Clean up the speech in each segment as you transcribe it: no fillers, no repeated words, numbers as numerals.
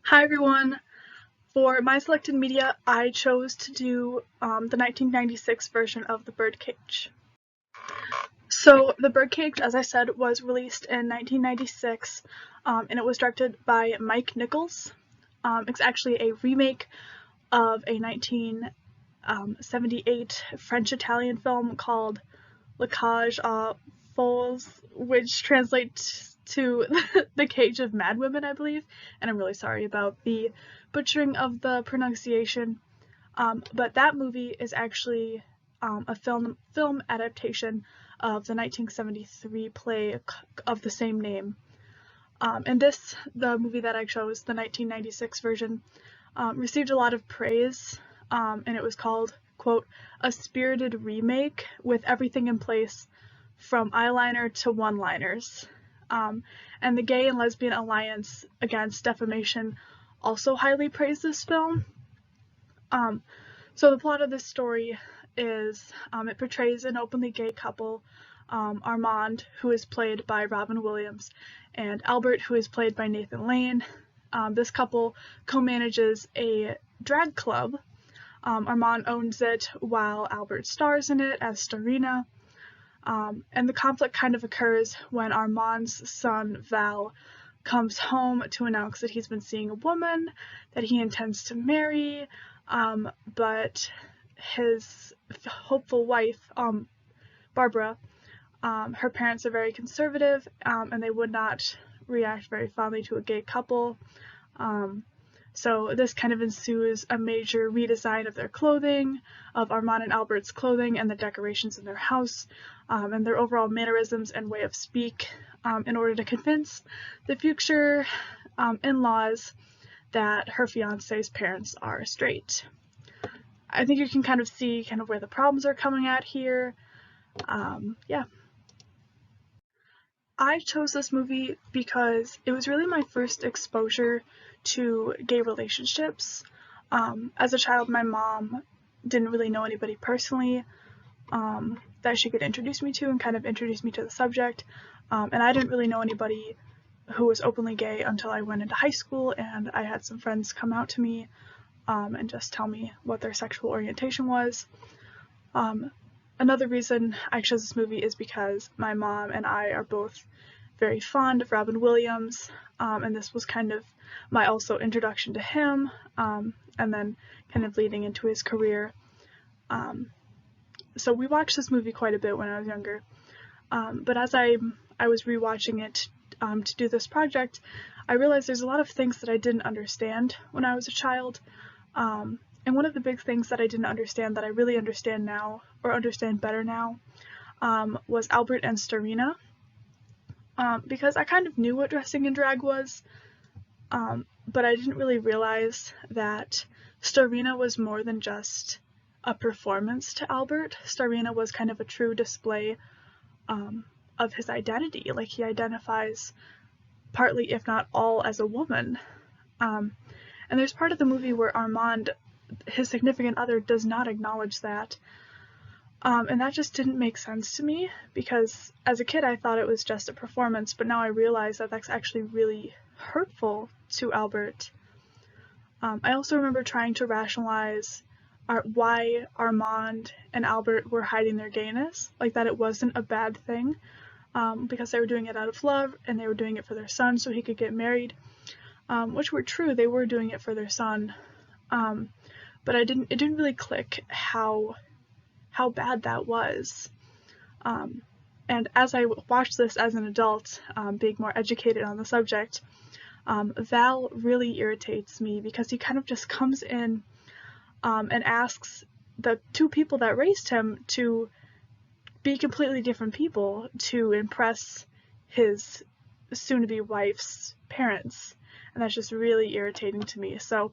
Hi everyone! For my selected media, I chose to do the 1996 version of The Birdcage. So, The Birdcage, as I said, was released in 1996, and it was directed by Mike Nichols. It's actually a remake of a 1978 French-Italian film called La Cage aux Folles, which translates to the Cage of Madwomen, I believe, and I'm really sorry about the butchering of the pronunciation. But that movie is actually a film adaptation of the 1973 play of the same name. And the movie that I chose, the 1996 version, received a lot of praise, and it was called, quote, a spirited remake with everything in place from eyeliner to one-liners. And the Gay and Lesbian Alliance Against Defamation also highly praised this film. So the plot of this story is it portrays an openly gay couple, Armand, who is played by Robin Williams, and Albert, who is played by Nathan Lane. This couple co-manages a drag club. Armand owns it while Albert stars in it as Starina. And the conflict kind of occurs when Armand's son, Val, comes home to announce that he's been seeing a woman that he intends to marry, but his hopeful wife, Barbara, her parents are very conservative, and they would not react very fondly to a gay couple. So this kind of ensues a major redesign of their clothing, of Armand and Albert's clothing and the decorations in their house, and their overall mannerisms and way of speak, in order to convince the future in-laws that her fiance's parents are straight. I think you can kind of see where the problems are coming at here. Yeah. I chose this movie because it was really my first exposure to gay relationships. As a child, my mom didn't really know anybody personally that she could introduce me to and kind of introduce me to the subject. And I didn't really know anybody who was openly gay until I went into high school, and I had some friends come out to me and just tell me what their sexual orientation was. Another reason I chose this movie is because my mom and I are both very fond of Robin Williams, and this was kind of my also introduction to him, and then kind of leading into his career. So we watched this movie quite a bit when I was younger, but as I was rewatching it to do this project, I realized there's a lot of things that I didn't understand when I was a child. And one of the big things that I didn't understand that I really understand now, or understand better now, was Albert and Starina. Because I kind of knew what dressing in drag was, but I didn't really realize that Starina was more than just a performance to Albert. Starina was kind of a true display of his identity. Like, he identifies partly, if not all, as a woman. And there's part of the movie where Armand, his significant other, does not acknowledge that. And that just didn't make sense to me, because as a kid I thought it was just a performance, but now I realize that that's actually really hurtful to Albert. I also remember trying to rationalize why Armand and Albert were hiding their gayness, like that it wasn't a bad thing, because they were doing it out of love, and they were doing it for their son so he could get married, which were true. They were doing it for their son, but it didn't really click how bad that was. And as I watched this as an adult, being more educated on the subject, Val really irritates me because he kind of just comes in and asks the two people that raised him to be completely different people to impress his soon-to-be wife's parents. And that's just really irritating to me. So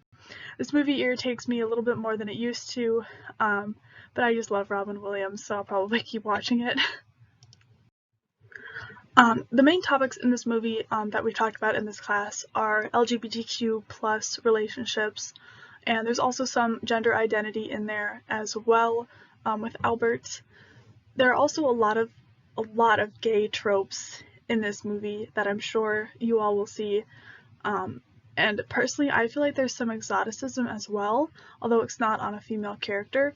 this movie irritates me a little bit more than it used to, but I just love Robin Williams, so I'll probably keep watching it. The main topics in this movie that we talked about in this class are LGBTQ plus relationships, and there's also some gender identity in there as well, with Albert. There are also a lot of gay tropes in this movie that I'm sure you all will see, And personally, I feel like there's some exoticism as well, although it's not on a female character.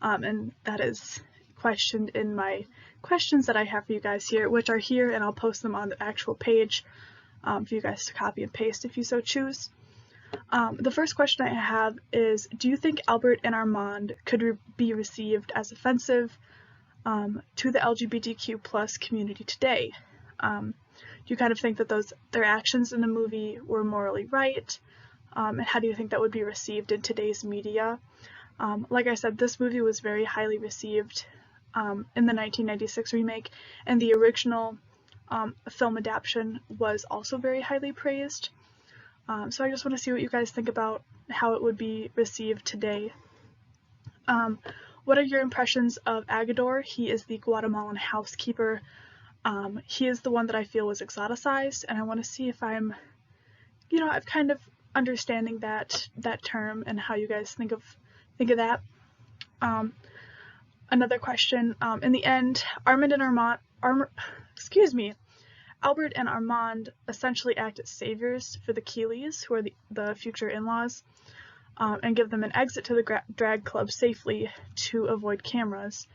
And that is questioned in my questions that I have for you guys here, which are here, and I'll post them on the actual page for you guys to copy and paste if you so choose. The first question I have is, do you think Albert and Armand could be received as offensive to the LGBTQ plus community today? Do you kind of think that their actions in the movie were morally right? And how do you think that would be received in today's media? Like I said, this movie was very highly received in the 1996 remake, and the original film adaptation was also very highly praised. So I just want to see what you guys think about how it would be received today. What are your impressions of Agador? He is the Guatemalan housekeeper. He is the one that I feel was exoticized, and I want to see if I'm kind of understanding that term and how you guys think of that. Another question, in the end, Albert and Armand essentially act as saviors for the Keeleys, who are the future in-laws, and give them an exit to the drag club safely to avoid cameras.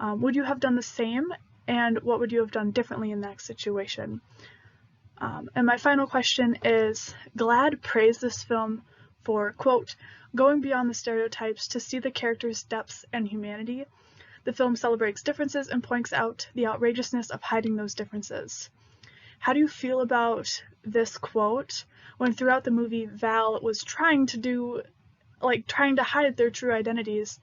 Would you have done the same, and what would you have done differently in that situation? And my final question is, GLAAD praised this film for, quote, going beyond the stereotypes to see the characters' depths and humanity. The film celebrates differences and points out the outrageousness of hiding those differences. How do you feel about this quote when throughout the movie Val was trying to hide their true identities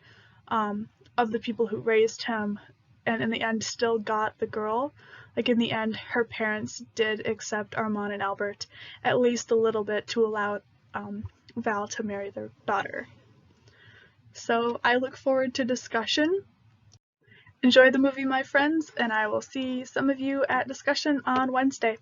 of the people who raised him, and in the end still got the girl? Like, in the end, her parents did accept Armand and Albert at least a little bit to allow Val to marry their daughter. So I look forward to discussion. Enjoy the movie, my friends, and I will see some of you at discussion on Wednesday.